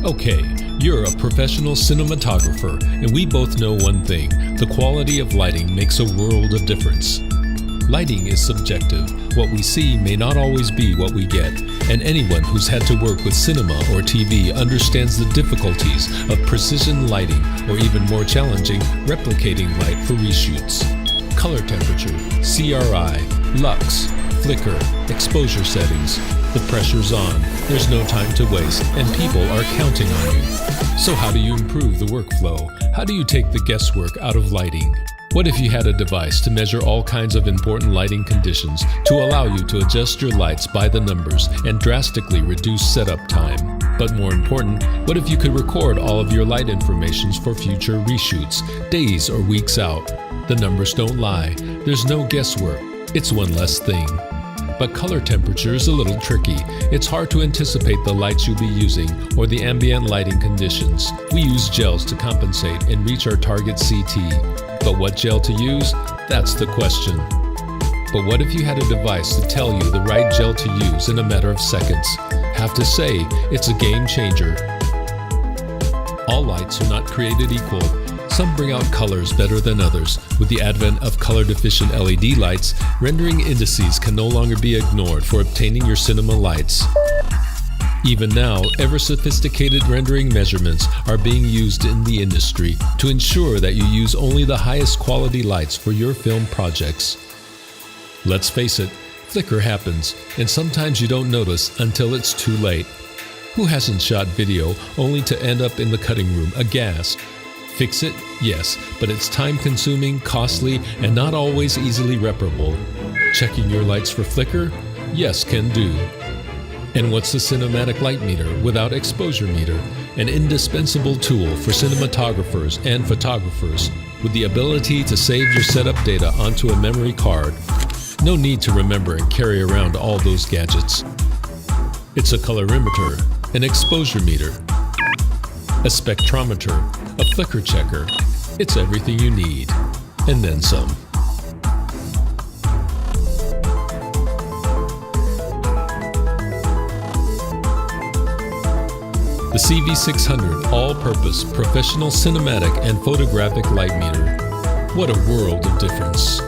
Okay, you're a professional cinematographer, and we both know one thing: the quality of lighting makes a world of difference. Lighting is subjective. What we see may not always be what we get, and anyone who's had to work with cinema or TV understands the difficulties of precision lighting, or even more challenging, replicating light for reshoots. Color temperature, CRI, lux, flicker, exposure settings. The pressure's on, there's no time to waste, and people are counting on you. So how do you improve the workflow? How do you take the guesswork out of lighting? What if you had a device to measure all kinds of important lighting conditions to allow you to adjust your lights by the numbers and drastically reduce setup time? But more important, what if you could record all of your light informations for future reshoots, days or weeks out? The numbers don't lie. There's no guesswork. It's one less thing. But color temperature is a little tricky. It's hard to anticipate the lights you'll be using or the ambient lighting conditions. We use gels to compensate and reach our target CT. But what gel to use? That's the question. But what if you had a device to tell you the right gel to use in a matter of seconds? Have to say, it's a game changer. All lights are not created equal. Some bring out colors better than others. With the advent of color-deficient LED lights, rendering indices can no longer be ignored for obtaining your cinema lights. Even now, ever-sophisticated rendering measurements are being used in the industry to ensure that you use only the highest quality lights for your film projects. Let's face it, flicker happens, and sometimes you don't notice until it's too late. Who hasn't shot video only to end up in the cutting room aghast? Fix it? Yes, but it's time-consuming, costly, and not always easily reparable. Checking your lights for flicker? Yes, can do. And what's a cinematic light meter without exposure meter? An indispensable tool for cinematographers and photographers with the ability to save your setup data onto a memory card. No need to remember and carry around all those gadgets. It's a colorimeter, an exposure meter, a spectrometer, a flicker checker. It's everything you need, and then some. The CV600 all-purpose professional cinematic and photographic light meter. What a world of difference.